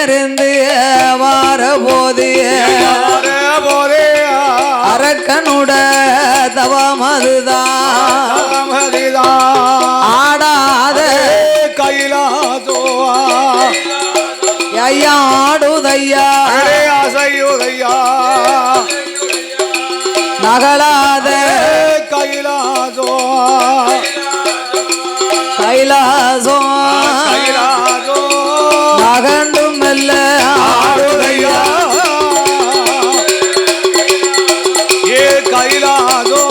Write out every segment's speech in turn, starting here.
இருந்து வார போது அரக்கனுட தவமதுதான் ஆடாத கைலாசோ ஐயா ஆடுதையா செய்யுதையா நகலாத கைலாசோ கைலாசோ கைலாசோ நகண்டும் மெல்ல ஆடுதையா ஏ கைலாசோ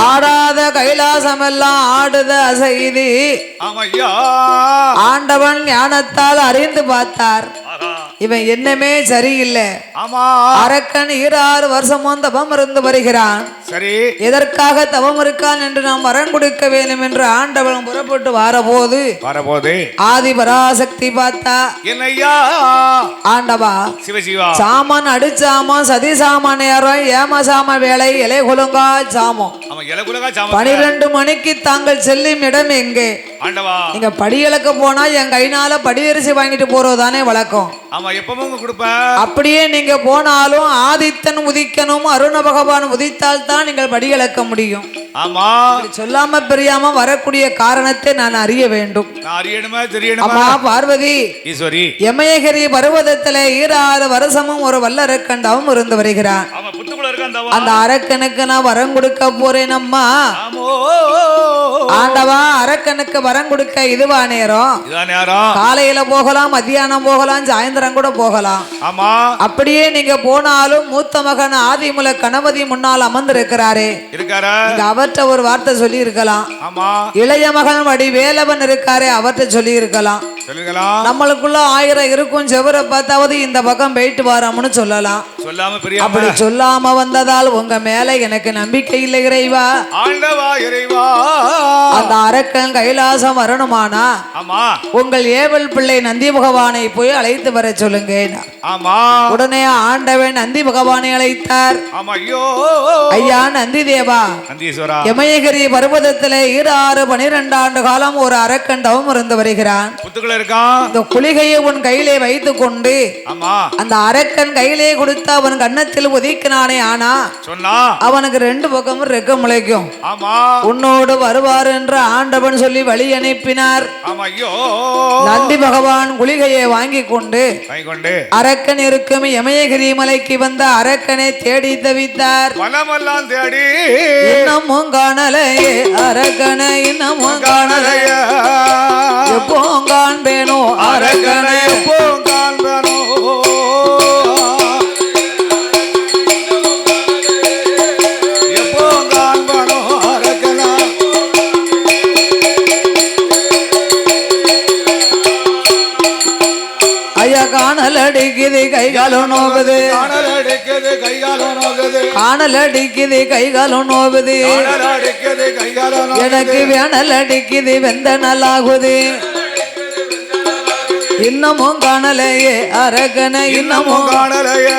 ஆடாத கைலாசமெல்லாம் ஆடுத செய்தி ஆண்டவன் ஞானத்தால் அறிந்து பார்த்தார். இவன் என்னமே சரியில்லை. அரக்கன் 26 வருஷமும் தவம் இருந்து வருகிறான். சரி, எதற்காக தவம் இருக்கான் என்று நாம் வரம் கொடுக்க வேண்டும் என்று ஆண்டவன் புறப்பட்டு வரபோது ஆதி பராசக்தி பார்த்தா, என்னையா ஆண்டவா சிவசிவா சாமான் அடிச்சாமம் சதி சாமான் ஏறம் ஏம சாம வேலை இலை குலுங்கா சாமம் 12 மணிக்கு தாங்கள் செல்லும் இடம் எங்கே? நீங்க படியலுக்கு போனா என் கைனால படியரிசி வாங்கிட்டு போறதுதானே வழக்கம். அப்படியே நீங்க போனாலும் ஆதித்தன் உதிக்கணும் அருண பகவான் உதித்தால் தான் நீங்கள் படியலக்க முடியும். சொல்லாம பெரியாம வரக்கூடிய காரணத்தை நான் அறிய வேண்டும். அம்மா பார்வதி ஈஸ்வரி யமயகிரி பர்வதத்திலே 26 வருஷமும் ஒரு வல்லரக்கன் தவம் இருந்து வருகிறான். அந்த அரக்கனுக்கு நான் வரம் கொடுக்க போறேன். அம்மா ஆண்டவா அரக்கனுக்கு வரம் கொடுக்க இதுவா நேரம்? காலையில போகலாம், மத்தியானம் போகலாம், சாயந்தரம் கூட போகலாம். அப்படியே நீங்க போனாலும் மூத்த மகன் ஆதிமுல கணபதி முன்னால் அமர்ந்திருக்கிறாரே, அவற்றை ஒரு வார்த்தை சொல்லி இருக்கலாம். இளைய மகன் வடி வேலவன் இருக்காரே, அவற்றை சொல்லி இருக்கலாம். நம்மளுக்குள்ள 1000 இருக்கும், செவரை பார்த்தாவது இந்த பக்கம் போயிட்டு வரோம்னு சொல்லலாம். அப்படி சொல்லாம வந்ததால் உங்க மேல எனக்கு நம்பிக்கை இல்லை இறைவா. அந்த அரக்கன் கைலாசம் வரணுமானா உங்கள் ஏவல் பிள்ளை நந்தி பகவானை போய் அழைத்து வர சொல்லுங்க. உடனே ஆண்டவன் நந்தி பகவானை அழைத்தார். ஐயா நந்தி தேவா, யமயகிரி பர்வதத்திலே 12 ஆண்டு காலம் ஒரு அரக்கன் தவம் இருந்து வருகிறான். இந்த குளிகையை உன் கையிலே வைத்துக் கொண்டு அந்த அரக்கன் கையிலே கொடுத்து அவன் கன்னத்தில் ஒதுக்கினானே, ஆனா அவனுக்கு 2 பக்கமும் ரெக்க முளைக்கும். உன்னோடு வருவார் என்று ஆண்டவன் சொல்லி வழி அனுப்பினார். நந்தி பகவான் குளிகையை வாங்கி கொண்டு அரக்கன் இருக்கும் யமயகிரி மலைக்கு வந்த அரக்கனை தேடி தவித்தார். இன்னமும் காணலையே அரக்கனை, இன்னமும் காணலையே, எப்போ காண்பேனோ அரக்கனை, எப்போ காண்பேனோ. காணல் அடிக்குது கைகாலம் நோகுது, காணல் அடிக்குது கைகாலம் நோகுது, எனக்கு வேணல் அடிக்குது வெந்த நல்லாகுது. இன்னமும் காணலையே அரக்கனை, இன்னமும் காணலையே,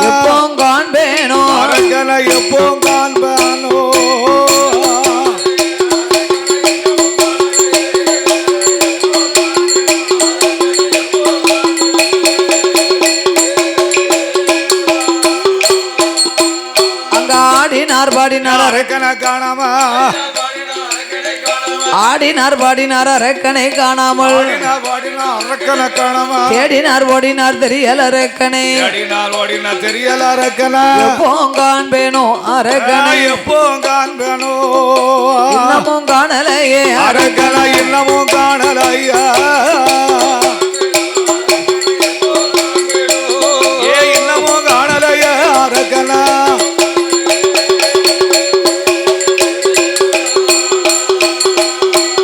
எப்போ காண்பேனோ அரக்கனை, எப்போ காண்பேனோ. பாடினார் அரக்கனை காணாம, ஆடினார் பாடினார் அரக்கனை காணாமல், தேடினார் ஓடினார் தெரியல அரக்கனை, தெரியல அரக்கனை, எப்போ காண்பேனோ அரக்கனை, எப்போ காண்பேனோ. இன்னமும் காணலையே அரக்கனை, இன்னமும் காணலையா, இன்னமும் காணலையே அரக்கனை.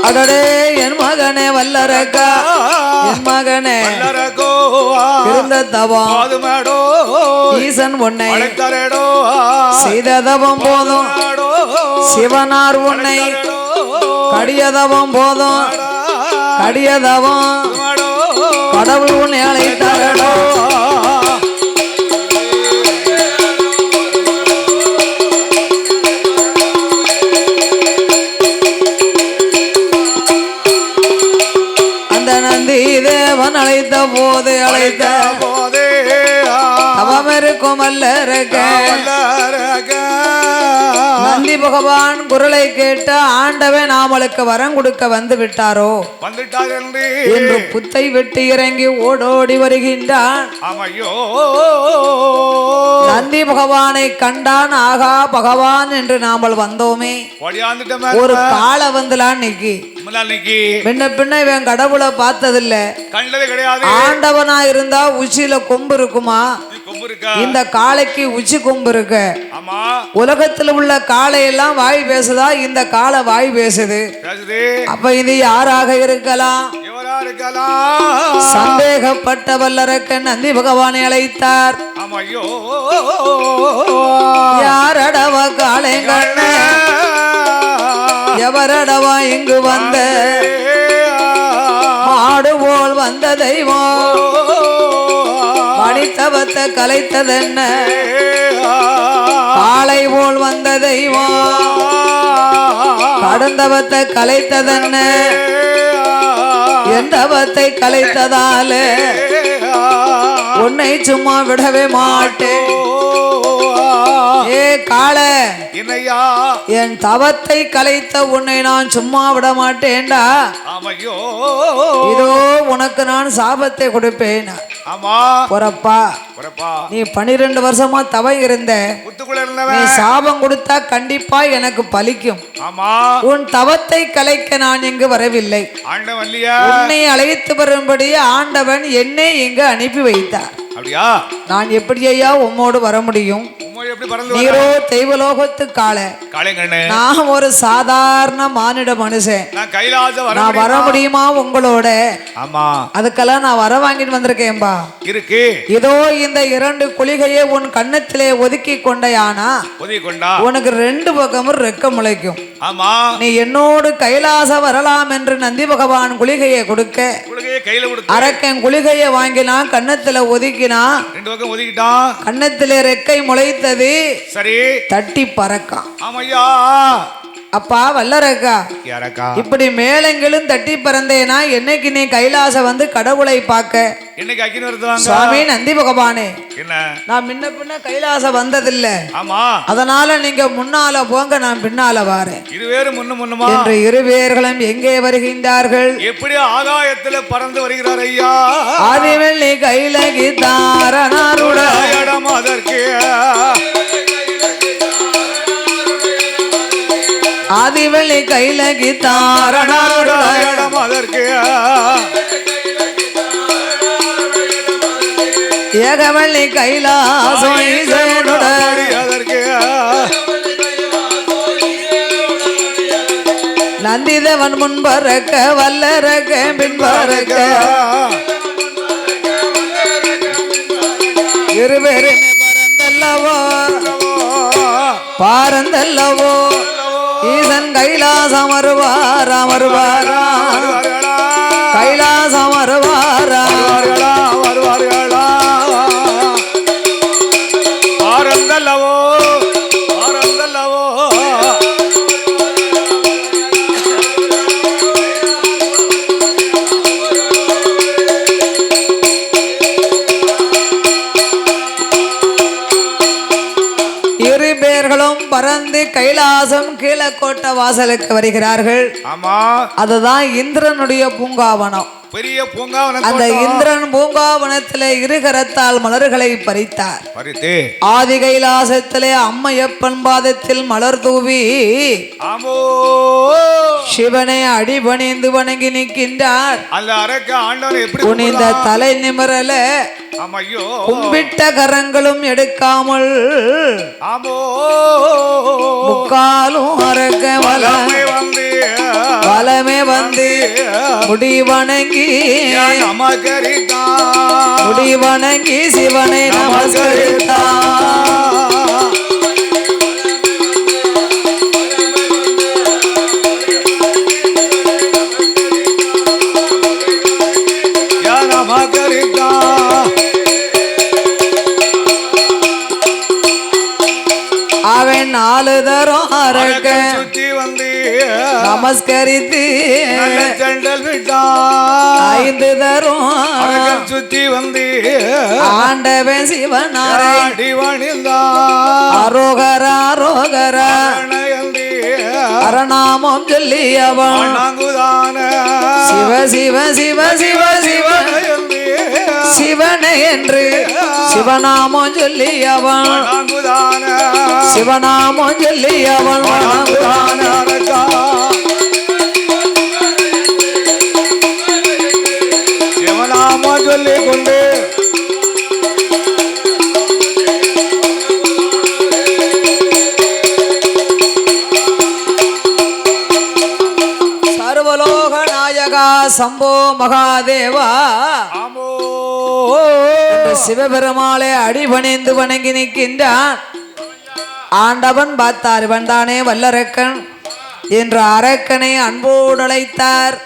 அடடே என் மகனே வல்லரக்கா, என் மகனே இருந்த தவம் ஈசன் உன்னை செய்த தவம் போதும், சிவனார் உன்னை கடிய தவம் போதும், கடிய தவம் கடவுள் உன்னை அழைத்தாரடோ. தெய்வம் அல்லறக நந்தி பகவான் குரலை கேட்ட ஆண்டவன் நாமளுக்கு வரம் கொடுக்க வந்து விட்டாரோ என்று புத்தை வெட்டி இறங்கி ஓடோடி வருகின்றான். நந்தி பகவானை கண்டான். ஆகா பகவான் என்று நாமல் வந்தோமே, ஒரு கால வந்துலான் நிக்கி பின்ன பின்ன இவன் கடவுளை பார்த்ததில்ல. ஆண்டவனா இருந்தா உச்சியில கொம்பு இருக்குமா? இந்த காளைக்கு உச்சி கொம்பு இருக்கு. உலகத்தில் உள்ள காளை எல்லாம் வாய் பேசுதா? இந்த காளை வாய் பேசுது. அப்ப இது யாராக இருக்கலாம்? சந்தேகப்பட்ட வல்லரக்க நந்தி பகவானை அழைத்தார். யாரடவ காளை கண்ண, எவரடவா இங்கு வந்த மாடு போல் வந்த தெய்வம், மணித்தவத்தை கலைத்ததென்ன? காளை போல் வந்த தெய்வம் கடந்தவத்தை கலைத்ததென்ன? எந்தவத்தை கலைத்ததால உன்னை சும்மா விடவே மாட்டேன். ஏ காளை, என் தவத்தை கலைத்த உன்னை நான் சும்மா விட மாட்டேன்டா. இதோ உனக்கு நான் சாபத்தை கொடுப்பேன். பொறப்பா, நீ 12 வருஷமா தவம் இருந்த, நீ சாபம் கொடுத்தா கண்டிப்பா எனக்கு பலிக்கும். உன் தவத்தை கலைக்க நான் இங்கு வரவில்லை. உன்னை அழைத்து வரும்படி ஆண்டவன் என்னை இங்கு அனுப்பி வைத்தார். நான் எப்படி ஐயா உம்மோடு வர முடியும்? நீரோ தெய்வலோகத்து காளை, நான் ஒரு சாதாரண மானிட மனுஷன். நான் வர முடியுமா உங்களோட? அதுக்கெல்லாம் நான் வர வாங்கிட்டு வந்திருக்கேன்பா. இதோ இந்த 2 குளிகையை உன் கண்ணத்திலே ஒதுக்கி கொண்டையானா உனக்கு 2 பக்கமும் ரெக்க முளைக்கும். நீ என்னோடு கைலாசம் வரலாம் என்று நந்தி பகவான் குளிகையை கொடுக்க, அரக்கன் குளிகையை வாங்கினா கண்ணத்துல ஒதுக்கினா கண்ணத்திலே ரெக்கை முளைத்தது. சரி, தட்டி பறக்கான். அப்பா வல்லரக்கா, இப்படி மேலெங்கிலும் தட்டி பறந்தேனா என்னைக்கு நீ கைலாசம் வந்து கடவுளை பார்க்க? சுவாமி நந்தி பகவானே, நான் முன்ன பின்ன கைலாசம் வந்ததில்ல, அதனால நீங்க முன்னால போங்க, நான் பின்னால வாரேன் என்று இருவேர்களும் எங்கே வருகின்றார்கள்? எப்படி ஆகாயத்துல பறந்து வருகிறார் ஐயா. ஆதிவெள்ளி கைலகி தாரணருடைய இடம் அதற்கு, ஆதிவெள்ளி கைலகி தாரணருடைய இடம் அதற்கு, ஏகவள்ளி கைலாசம் அதற்கு, நந்திதேவன் முன்பறக்க வல்லரக்க பின்பறக்க இருவேருமே பரந்தல்லவோ பாரந்தல்லவோ ஈசன் கைலாசம் வருவாரா வருவாரா கைலாசம் வருவாரா வருவார்களா பாரந்தல்லவோ பாரந்தல்லவோ. பேர்களும் பறந்து கைலாசம் கீழக்கோட்டை வாசலுக்கு வருகிறார்கள். ஆமா, அதுதான் இந்திரனுடைய பூங்காவனம். பெரிய பூங்காவனம். அந்த இந்திரன் பூங்காவனத்திலே இருகரத்தால் மலர்களை பறித்தார். ஆதி கைலாசத்திலே அம்மையப்பன் பாதத்தில் மலர் தூவி சிவனை அடிபணிந்து வணங்கி நிற்கின்றார். குனிந்த தலை நிமிரல கும்பிட்ட கரங்களும் எடுக்காமல் முக்காலும் அரக்க வலமே வந்து முடிவணங்கி முடிவணங்கி சிவனை நமஸ்கரித்தார். அவன் 4 தரம் அரக்க சுத்தி வந்து நமஸ்கரித்து செண்டல் விட்டான் 5 தரும் சுத்தி வந்து ஆண்டவன் சிவனாரை அரோகர அரோகர அரணாமம் சொல்லி அவன் சிவ சிவ சிவ சிவ சிவ சிவனை என்று சிவநாமம் சொல்லி அவன் சிவநாமம் சொல்லி அவன் சிவநாமம் சொல்லி கொண்டு சர்வலோக நாயகா சம்போ மகாதேவா சிவபெருமாளை அடிபணிந்து வணங்கி நிற்கின்றான். ஆண்டவன் பார்த்தார், இவன்தானே வல்லரக்கன் என்று அரக்கனை அன்போடு அழைத்தார்.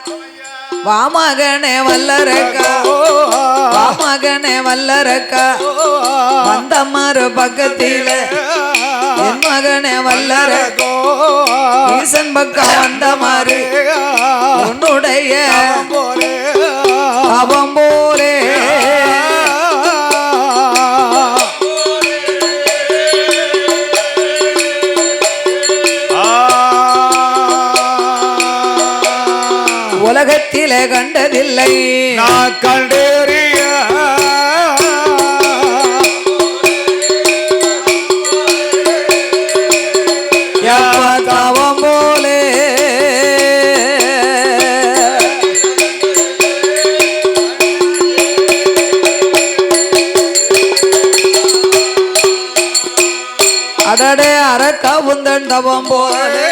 வாமகனே வல்லரக்கா, வாமகனே வல்லரக்கா, வந்த மறு பக்கத்தில என் மகனே வல்லரக்கோ ஈசன் பக்கம் வந்த மாறு உன்னுடைய அவன் போலே உலகத்திலே கண்டதில்லை நான் கண்டேறிய தவம் போலே அடடே அரக்கா உந்தன் தவம் போலே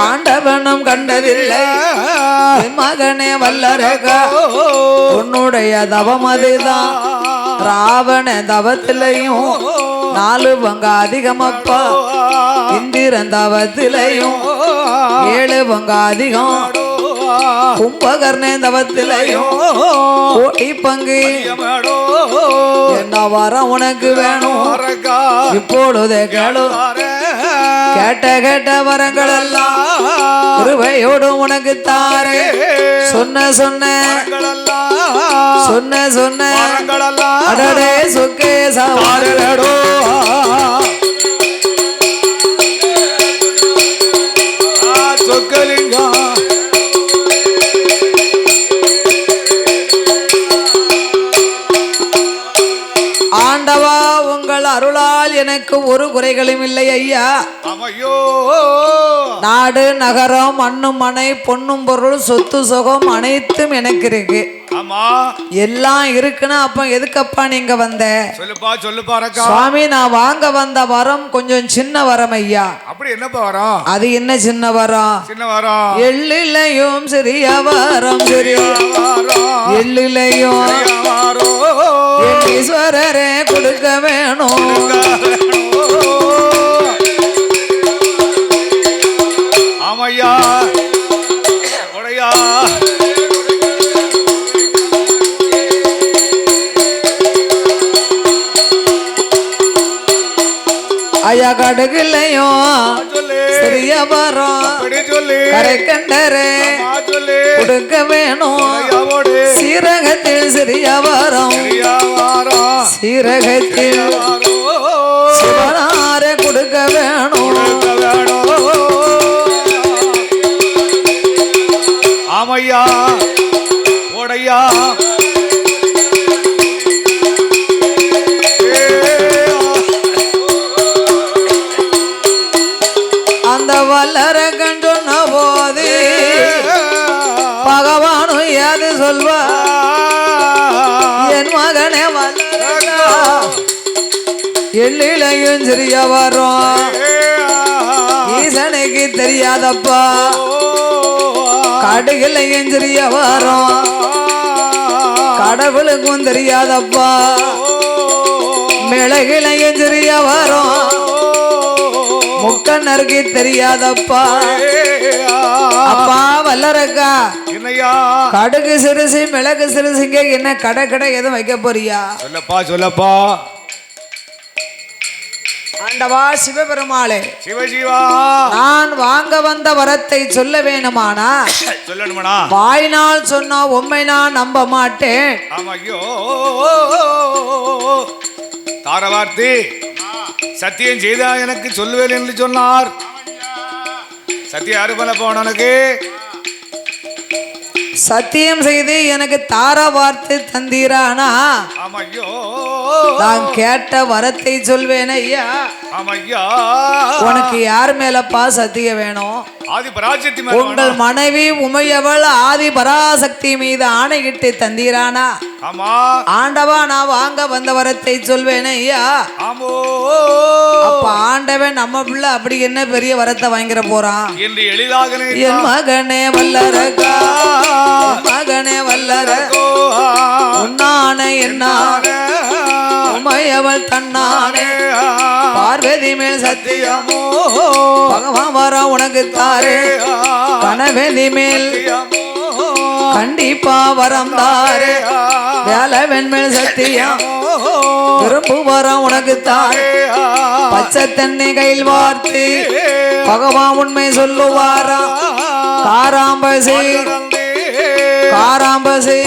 ஆண்டவனும் கண்டதில்லை மகனே வல்லரகா உன்னுடைய தவம் அதுதான். ராவண தவத்திலையும் 4 பங்கு அதிகமப்பா, இந்திரன் தவத்திலையும் 7 பங்கு அதிகம், கும்பகர்ணே தவத்திலையும் 1 பங்கு. என்ன வரம் உனக்கு வேணும் இப்பொழுதே கேளு. கேட்ட கேட்ட வரங்கள் எல்லாம் கிருபையோடு உனக்கு தாரே. சொன்ன சொன்ன சொன்ன சொன்ன அடடே சொக்கே சவாரடோ சொக்கலிங்கா ஆண்டவா உங்கள் அருளால் எனக்கு ஒரு குறைகளும் இல்லை ஐயா. நாடு நகரம் மண்ணும் மனை பொன்னும் பொருள் சொத்து சுகம் அனைத்தும் எனக்கு இருக்கு. எல்லாம் இருக்குன்னா அப்ப எதுக்கப்பா நீங்க வந்த? சொல்லுப்பா சுவாமி, நான் வாங்க வந்த வரம் கொஞ்சம் சின்ன வரம் ஐயா. அப்படி என்னப்பா வரம்? அது என்ன சின்ன வரம்? சின்ன வரம் எள்ளிலையும் சிறிய வரம், சிறிய எள்ளிலையும் ஈஸ்வரரே கொடுக்க வேணும். ஆமையா உடையா ஐயா கடுகில்லையும் சிறிய வரம் கரை கண்டரே கொடுக்க வேணும். சீரகத்தில் சிறிய வரம், சீரகத்தில் சிவனாரே கொடுக்க வேணும். ஆமையா உடையா அந்த வல்லரகன் சொன்ன போது பகவானும் ஏது சொல்வா? என் மகனே வல்லரகா எள்ளிலையும் சிறிய வரும் ஈசனுக்கு தெரியாதப்பா. கடுகிலையும் சிறிய வரும் கடவுளுக்கும் தெரியாதப்பா. மிளகிலையும் சிறிய வரும் முக்கண்ணருக்கு தெரியாதப்பா. அப்பா வல்லரக்கா, கடுகு சிறுசி மிளகு சிறுசிங்க என்ன கடை கடை எதுவும் வைக்க போறியா? சொல்லப்பா ஆண்டவா சிவபெருமாளே, சிவசிவா, நான் வாங்க வந்த வரத்தை சொல்ல வேணுமானா சொல்லணுமாடா? வாயினால் சொன்னா உண்மை நான் நம்ப மாட்டேன். ஆமா, ஐயோ தாரவார்த்தி சத்தியம் செய்தா எனக்கு சொல்லுவேன் என்று சொன்னார். சத்தியம் யாரு பண்ண போனனுக்கு? சத்தியம் செய்து எனக்கு தார வார்த்தை தந்தீரானா ஆமா, ஐயோ நான் கேட்ட வரத்தை சொல்வேன் ஐயா. ஆமா, ஐயா உனக்கு யார் மேலப்பா சத்தியம் வேணும்? ஆதி பராசக்தி உங்கள் மனைவி உமையவள் ஆதி பராசக்தி மீது ஆணையிட்டு தந்தீரானா? ஆமா ஆண்டவா நான் வாங்க வந்த வரத்தை சொல்வேன் ஐயா. ஆமோ அப்ப ஆண்டவன் நம்ம பிள்ளை அப்படி என்ன பெரிய வரத்தை வாங்கிற போறான் என்று எளிதாக என் மகனே வல்லரகா, மகனே வல்லரகோ உன்னான என்னான உமையவள் தன்னானே பார்வதி மேல் சத்தியமோ பகவான் வர உனக்கு தாரே கணவதி மேல் கண்டிப்பா வரம் தாரே வேலவன் மேல் சத்தியம் விரும்பு வரம் உனக்கு தாரே பச்சை தண்ணி கையில் வார்த்து பகவான் உண்மை சொல்லுவாரா காராம்பசி காராம்பசி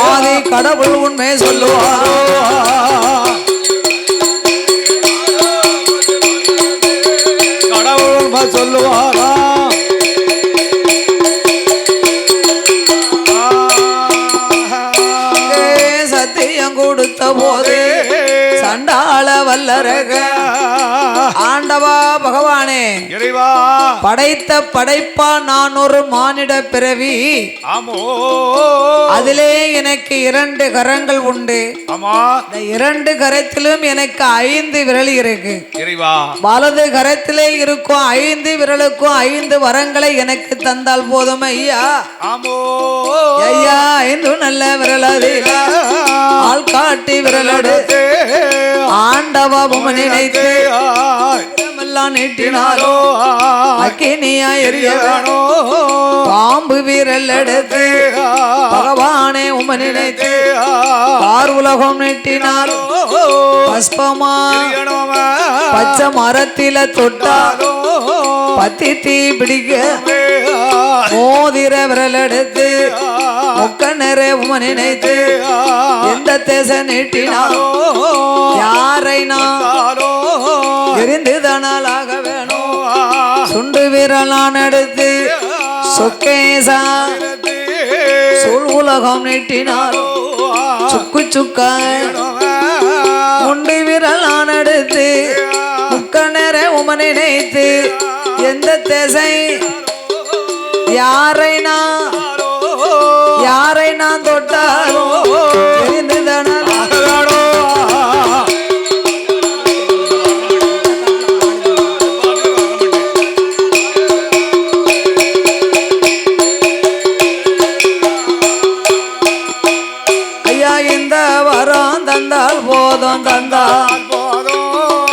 ஆதி கடவுள் உண்மை சொல்லுவாரோ கடவுள் சொல்லுவாரா சத்தியம் கொடுத்த போது சண்டாள வல்லரக ஆண்டவா பகவானே இறைவா படைத்த படைப்பா நான் ஒரு மானிட பிறவி. ஆமோ அதிலே எனக்கு 2 கரங்கள் உண்டு. ஆமா இந்த 2 கரத்திலும் எனக்கு 5 விரல் இருக்கு. இறைவா வலது கரத்திலே இருக்கும் 5 விரலுக்கும் 5 வரங்களை எனக்கு தந்தால் போதும் ஐயா. ஆமோ ஐயா 5 நல்ல விரல் அதில் ஆள் காட்டி விரல் எடுத்து ஆண்டவா உம்மை நினைத்து எல்லாம் நீட்டினாலோ அக்கினியா எரிய வேணும் பாம்பு விரல் எடுத்து பகவானே உம்மை நினைத்து பார் உலகம் நீட்டினாலோ பஸ்பமா பச்சை மரத்தில தொட்டாலோ பத்தி தீ பிடிக்க மோதிர விரல் எடுத்து முக்க நிறைய உம்மை நினைத்து எந்த தேச நீட்டினாலோ யாரை நான் எரிந்து தனாலாக வேணும் சுண்டு விரலான் எடுத்து சொக்கேசா சொல் உலகம் நீட்டினாலோ சுக்கு சுக்காய் முண்டு விரலான் எடுத்து முக்க நிறைய உம்மை நினைத்து எந்த தேசை யாரை நான் தொட்டாலோ எரிந்து தனாலாக இந்த வரம் தந்தால் போதும் தந்தால் போதும்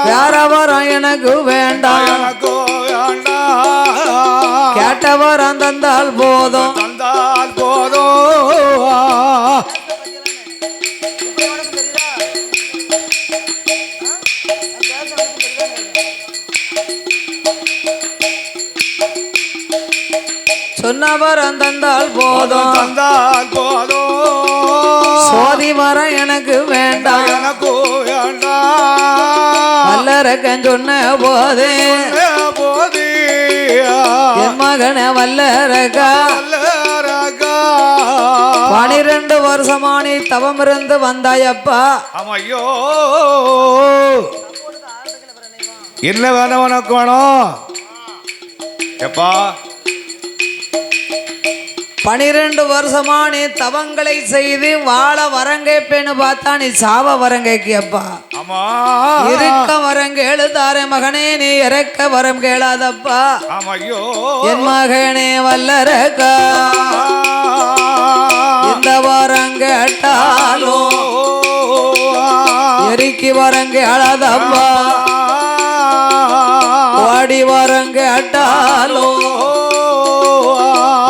வேற வரம் எனக்கு வேண்டாம் கேட்ட வரம் தந்தால் போதும் தந்தால் போதும் சொன்ன வரம் தந்தால் போதும் தந்தால் போதும் சோதி வரம் எனக்கு வேண்டாம் எனக்கு வேண்டாம் வல்லரக்கன் சொன்ன போதே போதி என் மகனை வல்லரக்கா 12 வருஷமா நீ தவம் இருந்து வந்தாயப்பா. ஆமா ஐயோ என்ன வேணும் உனக்கு வேணும் எப்பா 12 வருஷமா நீ தவங்களை செய்து வாழ வரங்கேப்பேன்னு பார்த்தா நீ சாவ வரங்கேக்கு அப்பா. ஆமா இருக்க வரம் கேளுதாரே மகனே நீ இறக்க வரம் கேளாதப்பா. ஆமா ஐயோ என் மகனே வல்லரக்கா இந்த வரம் கேட்டாலோ எரிக்கி வரம் கேளாதப்பா. வாடி வரம் கேட்டாலோ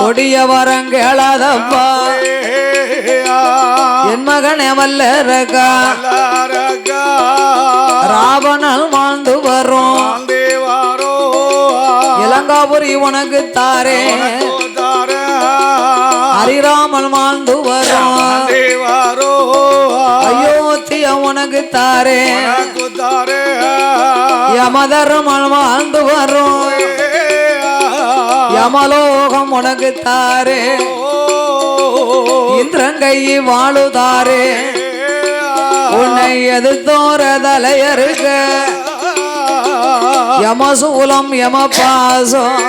கொடிய வரம் கேளாதப்பா. என் மகனே வல்லரக்கா ராவ அலங்காபுரி உனக்கு தாரே அறிராமல் மாண்டு வரும் அயோத்திய உனக்கு தாரே யமதர்மல் மாண்டு வரும் யமலோகம் உனக்கு தாரே இந்திரங்கை வாழுதாரே உன்னை எதிர்த்தோர தலையருக யமசூலம் யமபாசம்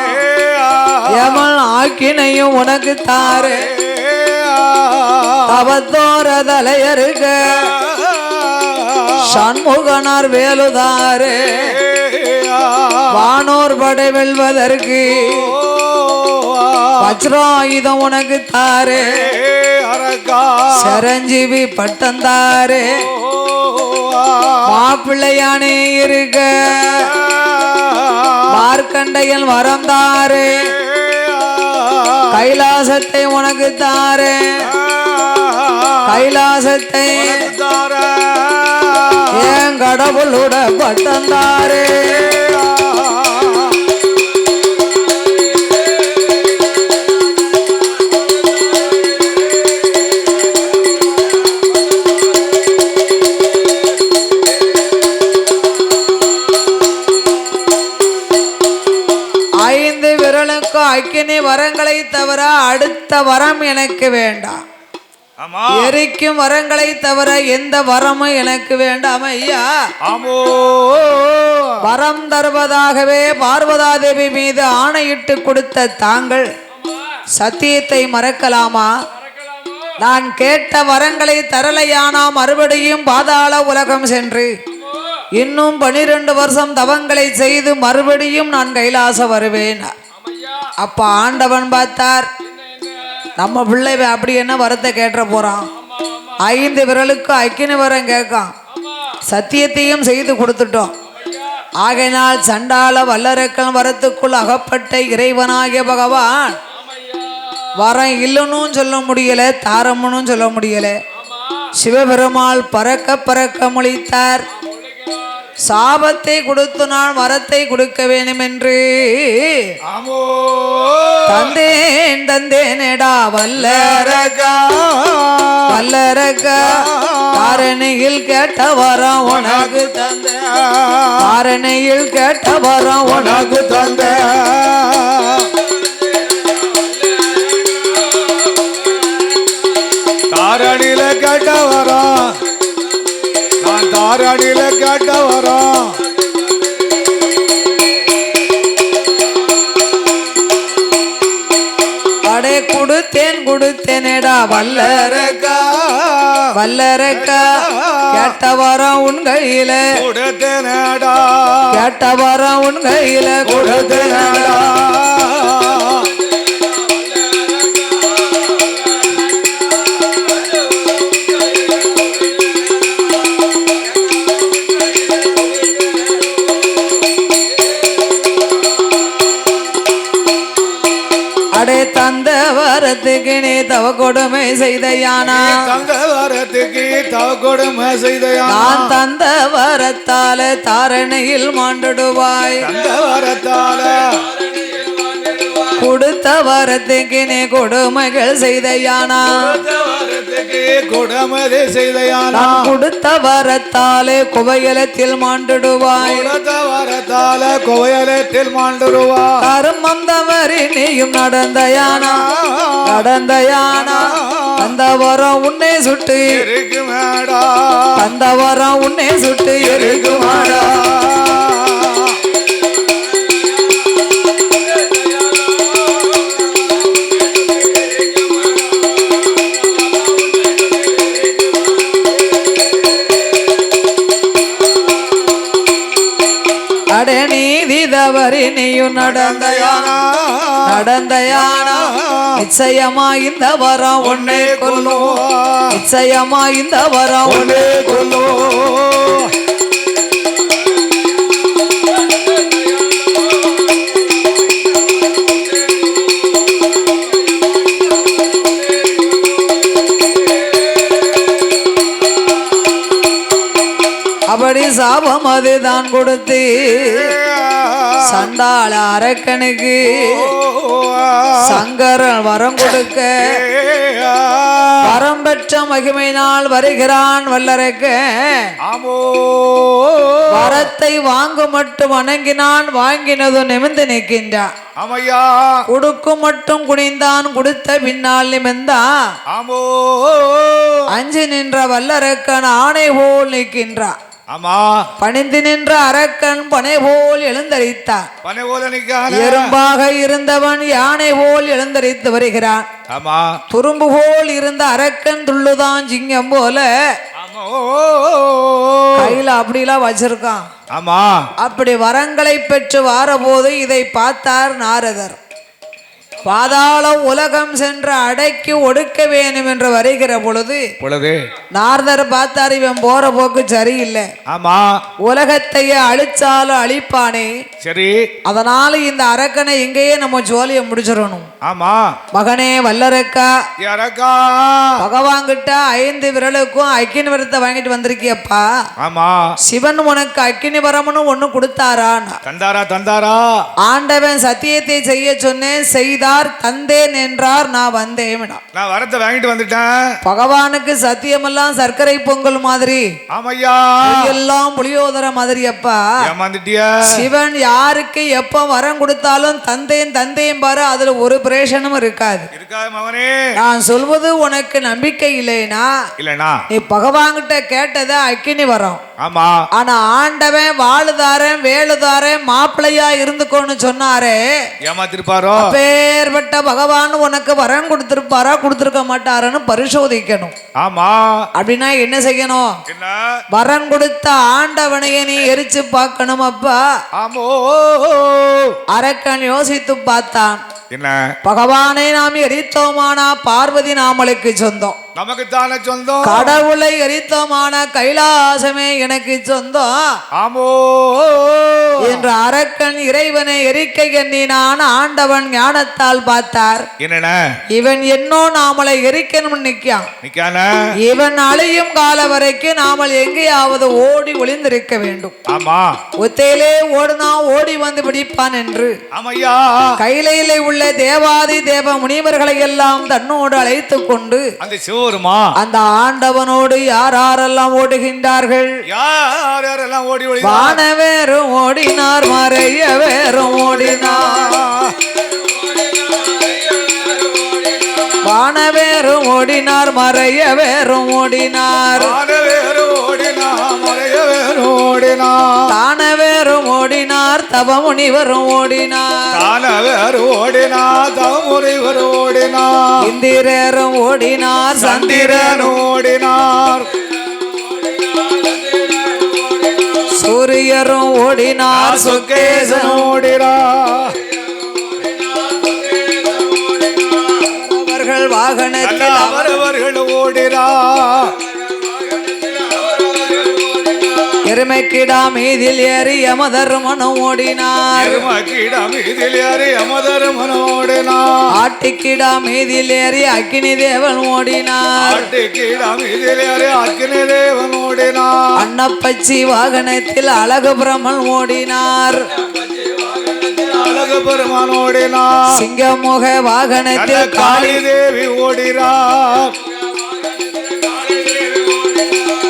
யமல் ஆக்கினையும் உனக்கு தாரே தவத்தோர தலையருக சண்முகனார் வேலுதாரே வானோர் படை வெல்வதற்கு வஜ்ராயுதம் உனக்கு தாரே சரஞ்சீவி பட்டம் தாரே மாப்பிள்ளையானே இருக்க மார்க்கண்டையன் வரம் தாரே கைலாசத்தை உனக்கு தாரே கைலாசத்தை ஏன் கடவுளோட பட்டம் தாரே அக்கினி வரங்களை தவிர அடுத்த வரம் எனக்கு வேண்டாம். எரிக்கும் வரங்களை தவிர எந்த வரமும் எனக்கு வேண்டாம் ஐயா. வரம் தருவதாகவே பார்வதாதேவி மீது ஆணையிட்டு கொடுத்த தாங்கள் சத்தியத்தை மறக்கலாமா? நான் கேட்ட வரங்களை தரலையானா மறுபடியும் பாதாள உலகம் சென்று இன்னும் 12 வருஷம் தவங்களை செய்து மறுபடியும் நான் கைலாசம் வருவேன். அப்ப ஆண்டவன் பார்த்தார், நம்ம பிள்ளை அப்படி என்ன வரத்தை கேட்ட போறான், 5 விரலுக்கு அக்கினி வரம் கேட்கான், சத்தியத்தையும் செய்து கொடுத்துட்டோம். ஆகையினால் சண்டாள வல்லரக்கன் வரத்துக்குள் அகப்பட்ட இறைவனாகிய பகவான் வரம் இல்லைன்னு சொல்ல முடியல, தாரம்னு சொல்ல முடியல. சிவபெருமாள் பறக்க பறக்க முழித்தார். சாபத்தை கொடுத்து நான் வரத்தை கொடுக்க வேண்டும் என்று தந்தேன் தந்தேனடா வல்லரகா வல்லரகா. தாரணையில் கேட்ட வரம் உனக்கு தந்த, தாரணையில் கேட்ட வரம் உனக்கு தந்த. தாரணியில கேட்ட வரம், நான் தாரணியில கேட்ட வரம். அடே கொடுத்தேன் கொடுத்தேனேடா வல்லரகா வல்லரகா. கேட்ட வரம் உன் கையில கொடுத்தேனடா, கேட்ட வரம் உன் கையில கொடுத்தேனடா. அடே தந்த வரத்துக்கு நீ தவ கொடுமை செய்தையானா, தந்த வரத்துக்கு தவ கொடுமை செய்தையானா. நான் தந்த வரத்தால தாரணையில் மாண்டுடுவாய், தந்த வரத்தால கொடுத்த வரத்துக்கு நீ கொடுமைகள் செய்தையானா, கொடுமை செய்தையானா. கொடுத்த வரத்தாலே குவையலத்தில் மாண்டுடுவாய், கொடுத்த வரத்தால குவையலத்தில் மாண்டுடுவாய். கர்மம் தவறி நீயும் நடந்தையானா நடந்தையானா. அந்த வரம் உன்னை சுட்டு இருக்குமேடா, அந்த வரம் உன்னை சுட்டு இருக்குமாடா. அடே நீதி தவறி நீயும் நடந்தையானா நடந்தையானா. நிச்சயமா இந்த வரம் உன்னை கொல்லும், நிச்சயமா இந்த வரம் உன்னை கொல்லும். அப்படி சாபம் அதுதான் கொடுத்து சண்டாளா அரக்கனுக்கு சங்கரன் வரம் கொடுக்க வரம் பெற்ற மகிமையினால் வருகிறான் வல்லரக்க. வரத்தை வாங்கு மட்டும் வணங்கினான், வாங்கினதும் நிமிர்ந்து நிற்கின்றான். கொடுக்கும் மட்டும் குனிந்தான், கொடுத்த பின்னால் நிமிர்ந்தான். அஞ்சு நின்ற வல்லரக்கன் ஆணை போல் நிற்கின்றான். பணிந்து நின்ற அரக்கன் பனை போல் எழுந்தரித்தான். எறும்பாக இருந்தவன் யானை போல் எழுந்தரித்து வருகிறான். துரும்பு போல் இருந்த அரக்கன் துள்ளுதான் சிங்கம் போல கையில அப்படிலாம் வச்சிருக்கான். அப்படி வரங்களை பெற்று வாரபோது இதை பார்த்தார் நாரதர். பாதாள உலகம் சென்று அடக்கி ஒடுக்க வேணும் என்று வருகிற பொழுது நாரதர் பார்த்தார், இவன் போற போக்கு சரியில்லை. உலகத்தையே அழிச்சாலும் அழிப்பானே, சரி, அதனால இந்த அரக்கனை இங்கேயே நம்ம ஜோலியை முடிச்சிடணும். மகனே வல்லரக்கா, பகவான் கிட்ட 5 விரலுக்கும் அக்கினி வரத்தை வாங்கிட்டு வந்திருக்கியப்பா. சிவன் உனக்கு அக்கினி வரம்னு ஒண்ணு கொடுத்தாரான். தந்தாரா. ஆண்டவன் சத்தியத்தை செய்ய சொன்னேன், செய்தார், தந்தேன் என்றார். நான் வந்தேன், நான் வரத்தை வாங்கிட்டு வந்துட்டேன். பகவானுக்கு சத்தியமெல்லாம் சர்க்கரை பொங்கல் மாதிரி, எல்லாம் புளியோதர மாதிரி. அப்பா சிவன் யாருக்கு எப்ப வரம் கொடுத்தாலும் தந்தேன் தந்தேன் பாரு, அதுல ஒரு பிரேஷனும் இருக்காது. நான் சொல்வது உனக்கு நம்பிக்கை இல்லைனா நீ பகவான் கிட்ட கேட்டத அக்கினி வரம். ஆனா ஆண்டவன் வாழுதாரன் வேலுதாரன் மாப்பிள்ளையா இருந்துக்கோன்னு சொன்னாரே, ஏமாத்திருப்பாரோ? அப்பேற்பட்ட பகவான் உனக்கு வரம் கொடுத்திருப்பாரா கொடுத்திருக்க மாட்டாருன்னு பரிசோதிக்கணும். அப்படின்னா என்ன செய்யணும்? வரம் கொடுத்த ஆண்டவனையே நீ எரிச்சு பார்க்கணும். அப்பா அரக்கன் யோசித்து பார்த்தான். பகவானை நாம் எரித்தோமானா பார்வதி நாமளுக்கு சொந்தம், நமக்கு தானே சொந்தம். கடவுளை எரித்தோமான கைலாசமே எனக்கு சொந்தம் என்று அரக்கன் இறைவனை எரிக்க எண்ணினான். ஆண்டவன் ஞானத்தால் பார்த்தார், இவன் என்னோ நாமளை எரிக்கணும் நிக்கான். இவன் அழியும் கால வரைக்கும் நாமல் எங்கேயாவது ஓடி ஒளிந்திருக்க வேண்டும். ஒத்தையிலே ஓடுனா ஓடி வந்து பிடிப்பான் என்று கையிலே உள்ள தேவாதி தேவ முனிவர்களை எல்லாம் தன்னோடு அழைத்து கொண்டு அந்த ஆண்டவனோடு யாரெல்லாம் ஓடுகின்றார்கள்? யாரெல்லாம் ஓடி வானவேரும் ஓடினார், மறைய வேறும் ஓடினார். வானவேரும் ஓடினார், மறைய வேறும் ஓடினார். தானவேரும் ஓடினார், தவமுனிவரும் ஓடினார். இந்திரரும் ஓடினார், சந்திரரும் ஓடினார். சூரியரும் ஓடினார், சுக்கேசன் ஓடினார். அவர்கள் வாகனத்தில் அவரவர்கள் ஓடினார். எருமைக்கிடா மீதில் ஏறி யமதர்மனும் ஓடினார். ஆட்டிக்கிடா மீதில் ஏறி அக்கினி தேவன் ஓடினார். அன்னப்பச்சி வாகனத்தில் அழகு பிரமன் ஓடினார். சிங்கமுக வாகனத்தில் காளி தேவி ஓடினார்.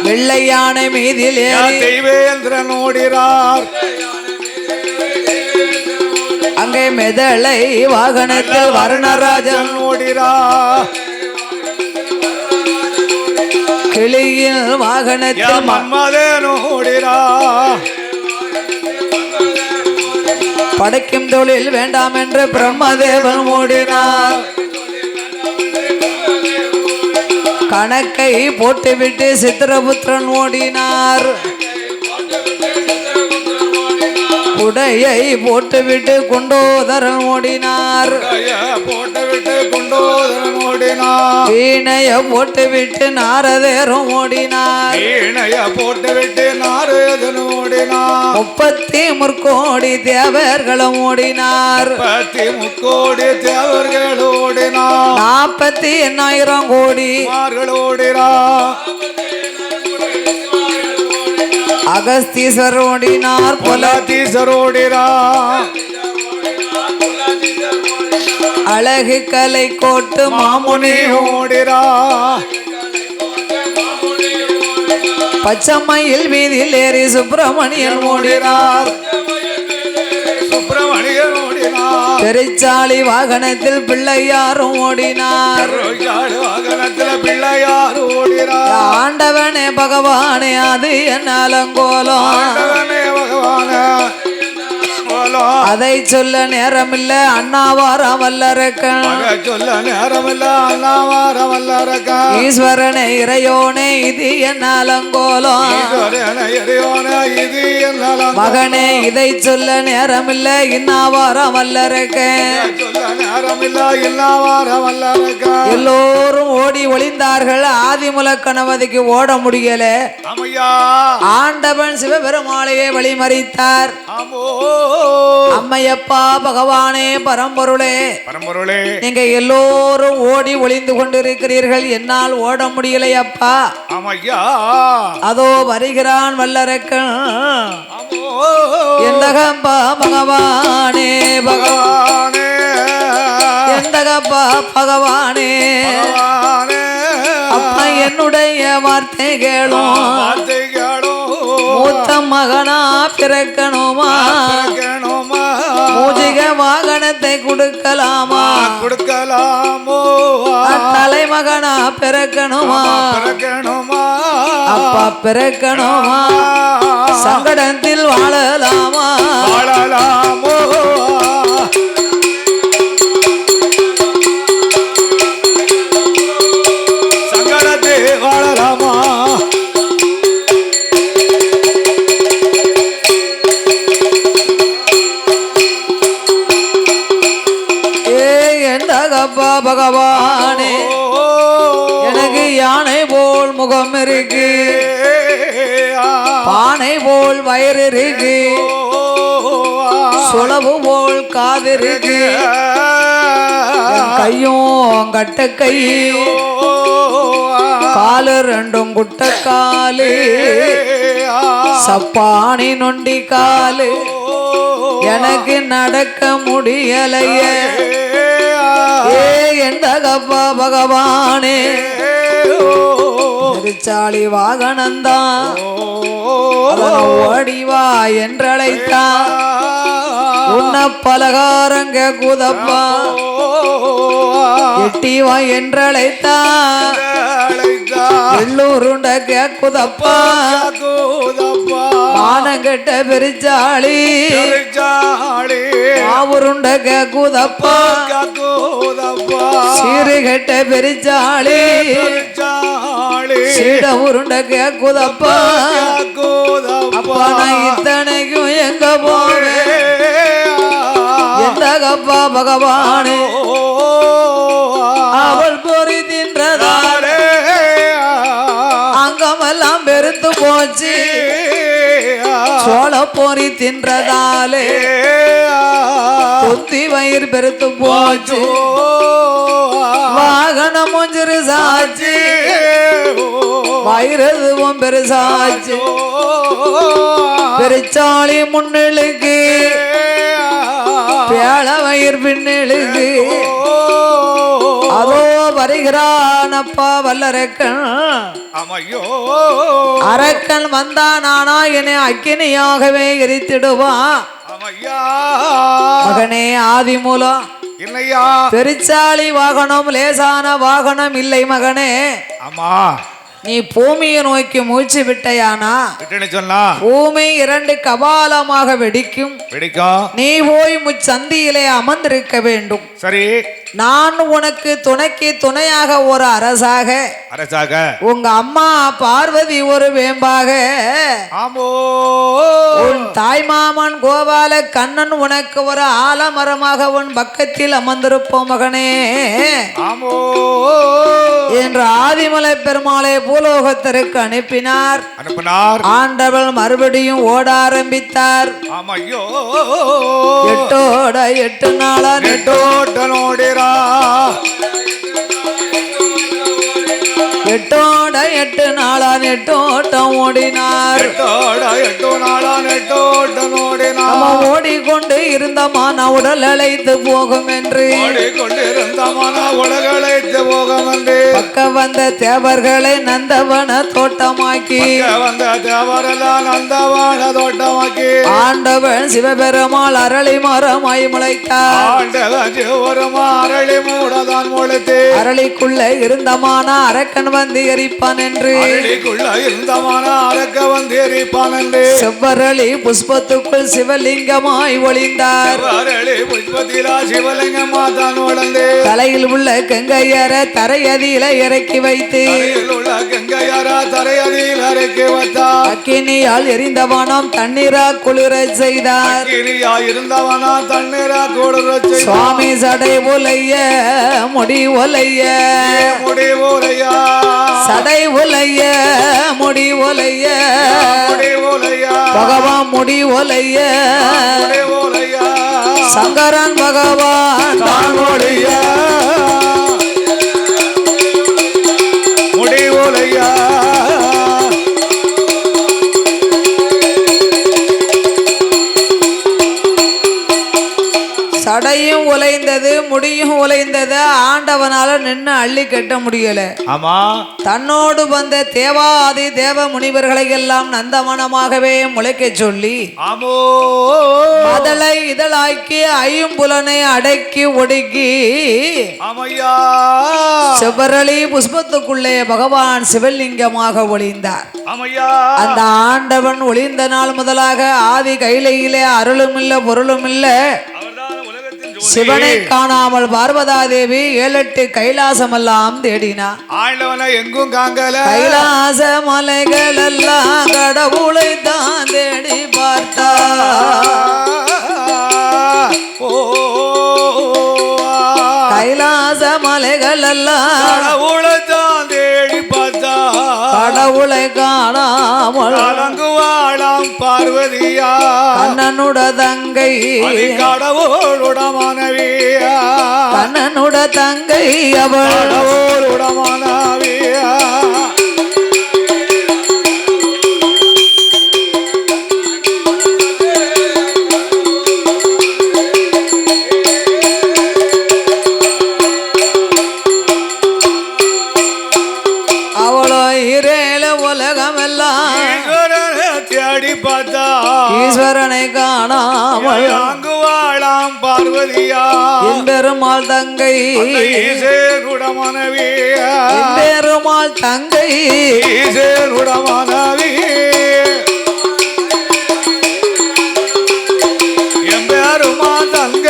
வெள்ளை யானை மீதில் தெய்வேந்திரன் ஓடினார். அங்கே மெதளை வாகனத்தில் வருணராஜன் ஓடினார். கிளியில் வாகனத்தில் மன்மதன் ஓடினார். படைக்கும் தொழில் வேண்டாம் என்று பிரம்மதேவன் ஓடினார். கணக்கை போட்டுவிட்டு சித்திரபுத்திரன் ஓடினார். குடையை போட்டுவிட்டு குண்டோதரன் ஓடினார். வீணைய போட்டுவிட்டு நாரதேரும் ஓடினார். 30 முற்கோடி தேவர்களும் ஓடினார். 48,000 கோடி அகஸ்தீஸ்வர் ஓடினார். புலத்தீஸ்வர் ஓடினார். அழகு கலை கோட்டு மாமுனி ஓடிரா பச்சம்மையில் வீதியில் ஏறி சுப்பிரமணியன் ஓடினார். சுப்பிரமணியன் ஓடினார். பெருச்சாளி வாகனத்தில் பிள்ளையாரும் ஓடினார். வாகனத்தில் பிள்ளையாரும் ஓடினார். ஆண்டவனே பகவானே அது என்ன அலங்கோலம், ஆண்டவனே பகவானே அதை சொல்ல நேரமில்ல அண்ணாவாரம் வல்லரக்கன், சொல்ல நேரமில்ல அண்ணாவாரம் வல்லரக்கன். ஈஸ்வரனே இறையோனே இது என்ன அலங்கோலம், இது என்ன மகனே இதை சொல்ல நேரமில்ல இன்னாவாரம் வல்லரக்கன், சொல்ல நேரமில்ல இன்னாவாரம் வல்லரக்கன். எல்லோரும் ஓடி ஒளிந்தார்கள். ஆதிமுல கணவதிக்கு ஓட முடியல. ஆண்டவன் சிவபெருமாளையே வழிமறித்தார். அம்மையப்பா பகவானே பரம்பொருளே பரம்பொருளே நீங்க எல்லோரும் ஓடி ஒளிந்து கொண்டிருக்கிறீர்கள், என்னால் ஓட முடியலை அப்பா. அதோ வருகிறான் வல்லரக்கன். எந்தகப்பா பகவானே பகவானே எந்தகப்பா பகவானே அப்பா என்னுடைய வார்த்தை கேளும், மூத்த மகனா பிறக்கணுமா, மூஜிக வாகனத்தை கொடுக்கலாமா, கொடுக்கலாமோ, தலைமகனா பிறக்கணுமா, அப்பா பிறக்கணுமா, சங்கடத்தில் வாழலாமா, வாழலாமோ, சங்கடத்தில் வாழலாமா. எந்தகப்பா பகவானே எனக்கு யானை போல் முகம் இருக்கு, பானை போல் வயிறு இருக்கு, சுளவு போல் காது இருக்கு, கையும் கட்ட கை, காலு ரெண்டும் குட்ட காலு, சப்பானி நொண்டி காலு, எனக்கு நடக்க முடியலையே. எந்தகப்பா பகவானே திருச்சாளி வாகனந்தான் ஓடிவா என்றழைத்தான், உன்ன பலகாரங்க குதப்பா எட்டிவா என்றழைத்தான், எள்ளூருண்ட கேக்குதப்பா மானங்கெட்ட பெருச்சாளி மாவுருண்ட கேக்குதப்பா, சீருகெட்ட பெருச்சாளி சீட உருண்ட கேக்குதப்பா, அப்பா நான் இத்தனைக்கும் எங்க போவேன். எந்தகப்பா பகவானே அவள் பொறி தின்றதாலே அங்கமெல்லாம் பெருத்து போச்சு, சோழ பொறி தின்றதாலே தொத்தி வயிறு பெருத்து போச்சு, வாகனம் முஞ்சிரு சாட்சி வயிறதுவும் பெருசாச்சு, பெருச்சாளி முன்னிழுக்கு பேள வயிறு பின்னிழுக்கு, அதோ வருகிறான் அப்பா வல்லரக்கன். அரக்கன் வந்தானானா என்னை அக்கினியாகவே எரித்திடுவான். மகனே ஆதிமூலம் இல்லையா, பெருச்சாளி வாகனம் லேசான வாகனம் இல்லை மகனே. ஆமா நீ பூமியை நோக்கி மூச்சு விட்டையானா சொன்னா பூமி இரண்டு கபாலமாக வெடிக்கும். நீ போய் முச்சந்தியிலே அமர்ந்திருக்க வேண்டும். சரி, நான் உனக்கு துணைக்கு துணையாக ஒரு அரசாக உங்க அம்மா பார்வதி ஒரு வேம்பாக, உன் தாய்மாமன் கோபால கண்ணன் உனக்கு ஒரு ஆலமரமாக உன் பக்கத்தில் அமர்ந்திருப்போம் மகனே என்று ஆதிமலை பெருமாளை பூலோகத்திற்கு அனுப்பினார். ஆண்டவள் மறுபடியும் ஓட ஆரம்பித்தார். எட்டோட 8 நாளா நெட்டோட எட்டோட 8 நாளா நெட்டோட்டம் ஓடினார். ஓடிக்கொண்டு இருந்தமான உடல் அழைத்து போகும் என்று கொண்டிருந்தமான உடல் அழைத்து போகும் என்று பக்க வந்த தேவர்களை நந்தவன தோட்டமாக்கி வந்த தேவரெல்லாம் நந்தவன தோட்டமாக்கி ஆண்டவன் சிவபெருமாள் அரளி மரமாய் முளைத்தார். ஆண்டவன் சிவபெருமான் அரளி மூடதான் முளைத்து அரளிக்குள்ள இருந்தமான அரக்கன் வந்து எரிப்பான் என்று அரளிக்குள்ள இருந்தமான அரக்க வந்து எரிப்பான் என்று செவ்வரளி புஷ்பத்துக்குள் சிவலிங்கமாய் ஒளிந்தார். அரளி புஷ்பத்திலா சிவலிங்கமா தான் ஒளிந்து தலையில் உள்ள கங்கையர தரையதியில இறக்கி வைத்து உள்ள கங்கையாரா தரையதில் இறக்கி வைத்தார். அக்கினியால் எரிந்தவனம் தண்ணீரா குளிர செய்தார். அக்கினியா இருந்தவனா தண்ணீரா குளிர செய்தார். சுவாமி சடை ஒலைய முடி ஒலைய முடி ஒலையா சடை ஒலைய முடி ஒலைய முடி ஒலையா பகவான் முடி ஒலைய முடி ஒலையா சங்கரன் பகவான் தான் ஒளிய முடி ஒலையா சடையும் உலைந்தது முடியும் உலைந்தது. ஆண்டவனால நின்று அள்ளி கட்ட முடியல. ஆமா தன்னோடு வந்த தேவாதி தேவ முனிவர்களை எல்லாம் நந்தவனமாகவே முளைக்க சொல்லி ஆமோ அதளை இதழாக்கி ஐம்புலனை அடக்கி ஒடுக்கி ஆமையா செவ்வரளி புஷ்பத்துக்குள்ளே பகவான் சிவலிங்கமாக ஒளிந்தார். ஆமையா அந்த ஆண்டவன் ஒளிந்த நாள் முதலாக ஆதி கைலையிலே அருளும் இல்ல பொருளும் இல்ல. சிவனை காணாமல் பார்வதாதேவி 7-8 கைலாசமெல்லாம் தேடினா. ஆண்டவனை எங்கும் காங்கல கைலாச மலைகள் எல்லாம் கடவுளை தான் தேடி பார்த்தா. கைலாச மலைகள் எல்லாம் கடவுளை தான் தேடி பார்த்தா. கடவுளை காணாமல் கலங்குவாளாம் பார்வதியா கண்ணனுட தங்கை கடவுளுட மனைவியா கண்ணனுட தங்கை அவள் கடவுளுட மனைவியா அவளோ இரேல உலகம் எல்லாம் தேடி பார்த்தா ஈஸ்வரனை காணாமல் அங்குவாளாம் பார்வதியா பெருமாள் தங்கை ஈசேருட மனைவியா பெருமாள் தங்கை ஈசேருட மனைவி எம்பெருமாள் தங்க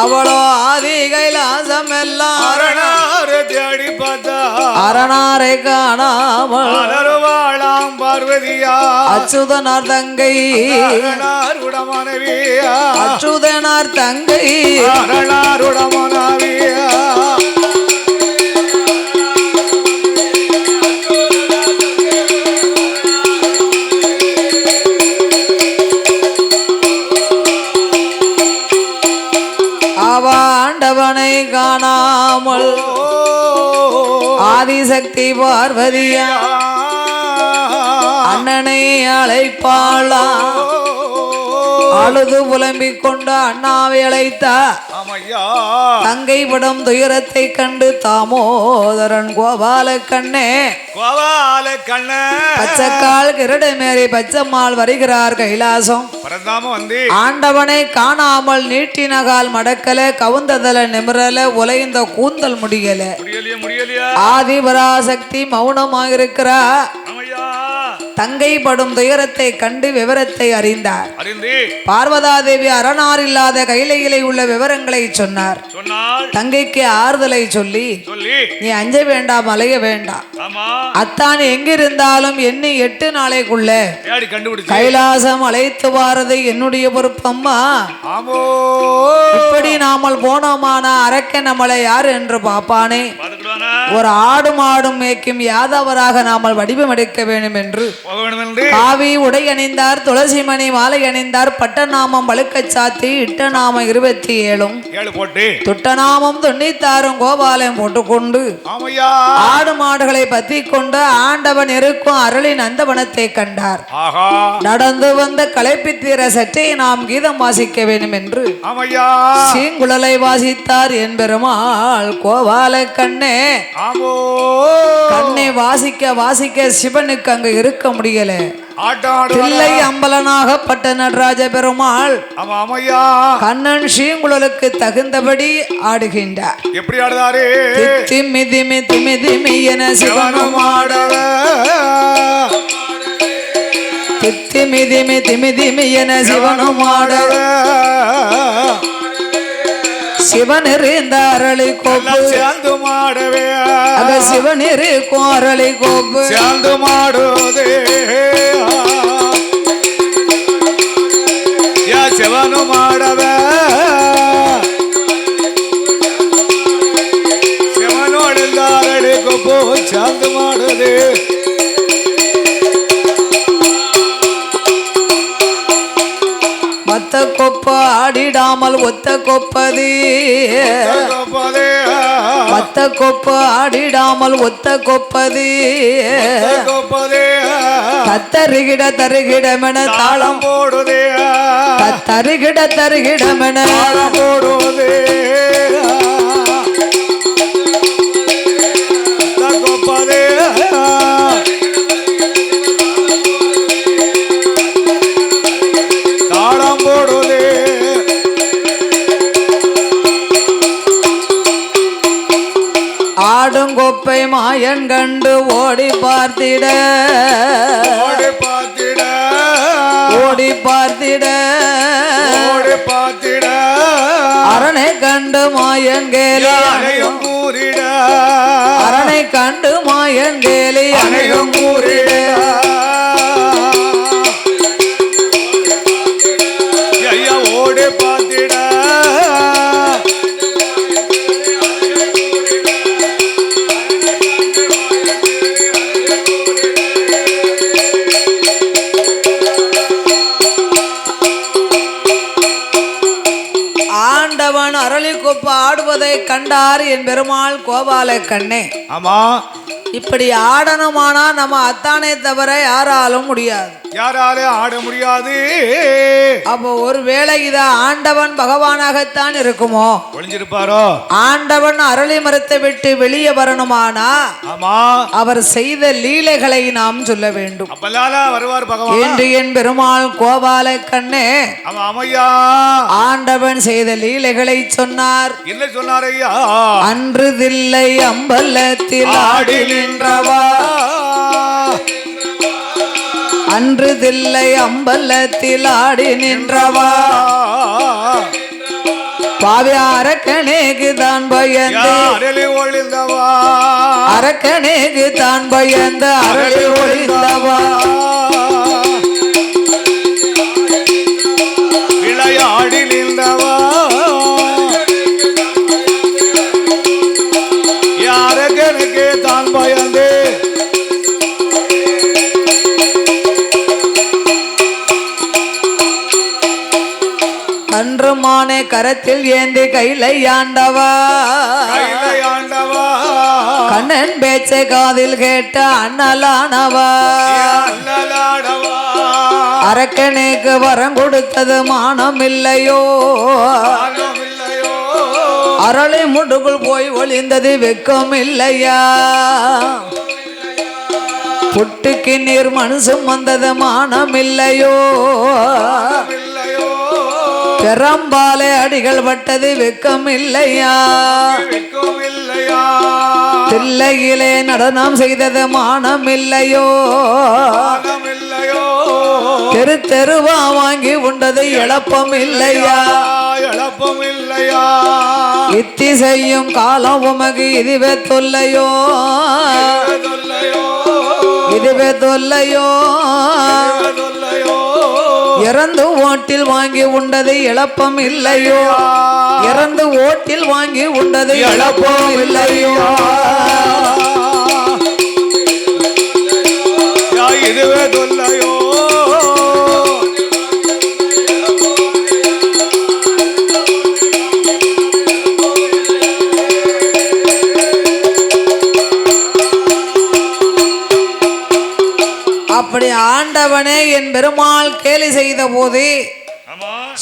அவளோ ஆதி கைலாசம் எல்லாம் தேடி பார்த்தா அரணாரை காணாமல் அலறுவாளாம் பார்வதியா அச்சுதனார் தங்கை அரணாருட மனைவியா அச்சுதனார் தங்கை அரணாருட மனைவியா ஆண்டவனை காணாமல் ஆதிசக்தி பார்வதியா அண்ணனை அழைப்பாளா. அழுது புலம்பிக் கொண்டு அண்ணாவை அழைத்தா. தங்கை படம் துயரத்தை கண்டு தாமோதரன் கோபால கண்ணே கோபால கண்ண பச்சைக்கால் கிரடை மேரி பச்சம்மாள் வருகிறார் கைலாசம். ஆண்டவனை காணாமல் நீட்டினகால் மடக்கல கவுந்ததல நிமிரல உலைந்த கூந்தல் முடியல. ஆதிபராசக்தி மௌனமாயிருக்கிறா. தங்கை படும் துயரத்தை கண்டு விவரத்தை அறிந்தார். பார்வதாதேவி அரணார் இல்லாத கைலையிலே உள்ள விவரங்களை சொன்னார். தங்கைக்கு ஆறுதலை சொல்லி நீ அஞ்ச வேண்டாம் அலைய வேண்டாம். அத்தான் எங்கிருந்தாலும் எண்ணி 8 நாளைக்குள்ள கைலாசம் அழைத்து வாரது என்னுடைய பொறுப்பம்மா. இப்படி நாமல் போனோமான அரக்க நம்மளை யார் என்று பாப்பானே. ஒரு ஆடு மாடும் மேய்க்கும் யாதவராக நாமல் வடிவம் எடுக்க வேண்டும் என்று காவி உடை அணிந்தார், துளசி மணி மாலை அணிந்தார், பட்டநாமம் வழுக்க சாத்தி இட்ட நாமம் 27 போட்டு துட்டநாமம் 96 கோபாலயம் போட்டுக்கொண்டு ஆடு மாடுகளை பத்தி கொண்டு ஆண்டவன் இருக்கும் அரளி நந்தவனத்தை கண்டார். நடந்து வந்த களைப்பித்தீர சற்றே நாம் கீதம் வாசிக்க வேண்டும் என்று சீங்குழலை வாசித்தார் என் பெருமாள் கோபால கண்ணே. கண்ணை வாசிக்க வாசிக்க சிவனுக்கு அங்க இருக்க முடியல. தில்லை அம்பலனாகப்பட்ட நடராஜ பெருமாள் கண்ணன் ஸ்ரீங்குழலுக்கு தகுந்தபடி ஆடுகின்றார். எப்படி ஆடுதாரு? திம்மி திமி திமி திமி என சிவனும் ஆடவ, திம்மி திமி திமி திமி என சிவனும் ஆடவ, சிவனிருந்த அரளி கோப்பு சேர்ந்து மாடவே, அத சிவனிருக்கும் அரளி கோப்பு சேர்ந்து மாடுதே சிவனு மாடவ, சிவனோடு அரளி கோப்பு சேர்ந்து மாடுதே. மத்த கொப்ப ஆடிடாமல் ஒத்த கொப்பது, மத்த கொப்ப ஆடிடாமல் ஒத்த கொப்பது, தத்தருகிட தருகிடமென தாளம் போடுதே, தத்தருகிட தருகிடமென போடுதே கொப்பதே தாளம் போடுதே. ஆடுங்கொப்பை மாயன் கண்டு ஓடி பார்த்திட, ஓடி பார்த்திட, ஓடி பார்த்திட, ஓடி பார்த்திட, அரணை கண்டு மாயன் கேலி அணையும் கூறிட, அரணை கண்டு மாயன் கேலி அணையும் கூறிட, ஐயா ஓடி பார்த்திட, ஆண்டவன் அரளி கொப்ப ஆடுவதை கண்டார் என் பெருமாள் கோபால கண்ணே. ஆமா, இப்படி ஆடணுமானா நம்ம அத்தானே தவிர யாராலும் முடியாது, யாராலே ஆட முடியாது. அப்போ ஒருவேளை இத ஆண்டவன் பகவானாகத்தான் இருக்குமோ? ஒளிஞ்சிருப்பாரோ? ஆண்டவன் அரளி மரத்தை விட்டு வெளியே வரணுமானா ஆமா அவர் செய்த லீலைகளை நாம் சொல்ல வேண்டும். அப்பெல்லாம் வருவார் பகவான் என்று என் பெருமாள் கோபால கண்ணே அம்மையா ஆண்டவன் செய்த லீலைகளை சொன்னார். என்ன சொன்னார் ஐயா? அன்று தில்லை அம்பலத்தில் ஆடி நின்றவா, அன்று தில்லை அம்பலத்தில் ஆடி நின்றவா, பாவி அரக்கனேக்கு தான் பயந்து ஒளிந்தவா, அரக்கனேக்கு தான் பயந்து அரளி ஒளிந்தவா, விளையாடி நின்றவா, அரக்கனுக்கு தான் பயந்து அன்று மானே கரத்தில் ஏந்தி கைலை ஆண்டவா, கண்ணன் பேச்சை காதில் கேட்ட அண்ணலானவா, அரக்கனுக்கு வரம் கொடுத்தது மானம் இல்லையோ, அரளி முடுக்குள் போய் ஒளிந்தது வெக்கம் இல்லையா, புட்டுக்கு நீர் மனுஷம் வந்தது மானம் இல்லையோ, பெரம்பாலை அடிகள் பட்டது வெக்கம் இல்லையா, தில்லையிலே நடனம் செய்தது மானம் இல்லையோ, தெரு தெருவா வாங்கி உண்டது இழப்பம் இல்லையா, இழப்பம் இல்லையா, இத்தி செய்யும் காலம் உமக்கு இதுவே தொல்லையோ, இதுவே தொல்லையோ, இறந்து ஓட்டில் வாங்கி உண்டது இழப்பம் இல்லையோ, இறந்து ஓட்டில் வாங்கி உண்டது இழப்பம் இல்லையோ, இதுவே தொல்லையோ அப்படி ஆண்டவனே என் பெருமாள் கேலி செய்த போது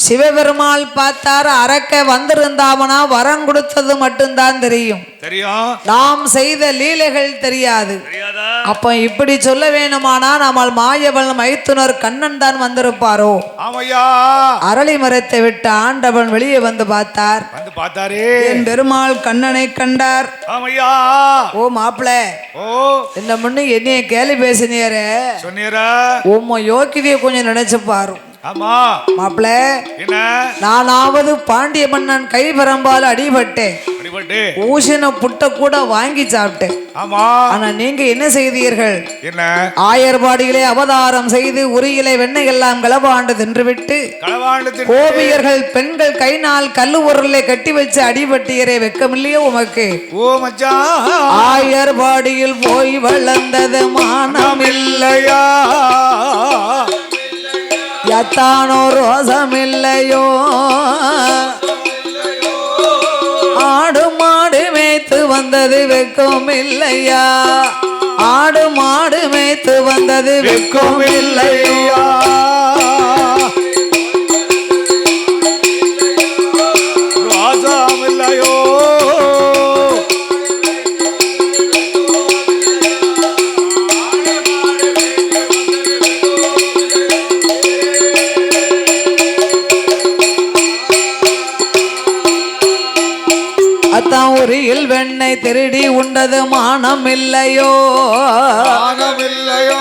சிவபெருமாள் பார்த்தார், அரக்க வந்திருந்தாவனா வரம் கொடுத்தது மட்டும்தான் தெரியும், நாம் செய்த லீலைகள் தெரியாது. அப்ப இப்படி சொல்ல வேணுமானா நம்மால் மாயவன் மைத்துனர் கண்ணன் தான் வந்திருப்பாரோ? அரளி மரத்தை விட்டு ஆண்டவன் வெளியே வந்து பார்த்தார். என் பெருமாள் கண்ணனை கண்டார். ஓ மாப்பிள, என்ன முன்ன என்னைய கேலி பேசினியரே, உம்ம யோக்கியதைய கொஞ்சம் நினைச்சு பாரு. மாப்பிள, நானாவது பாண்டிய மன்னன் கை பரம்பால் அடிபட்டேன், ஊசின புட்ட கூட வாங்கி சாப்பிட்டேன். ஆனா நீங்க என்ன செய்தீர்கள்? ஆயர்பாடியிலே அவதாரம் செய்து உரியிலே வெண்ணெய் எல்லாம் களவாண்டு தின்றுவிட்டு கோபியர்கள் பெண்கள் கை நாள் கல்லு உரலை கட்டி வச்சு அடிபட்டியரே, வெக்கமில்லையோ உமக்கு? ஆயர்பாடியில் போய் வளர்ந்தது மானமில்லையா, எத்தானோ ரோசமில்லையோ, ஆடு மாடு மேய்த்து வந்தது வெக்கம் இல்லையா, ஆடு மாடு மேய்த்து வந்தது வெக்கம் இல்லையா, ரோசமில்லையோ. அத்தான் உரியில் வெண்ணெய் திருடி உண்டது மானம் இல்லையோ, மானம் இல்லையோ.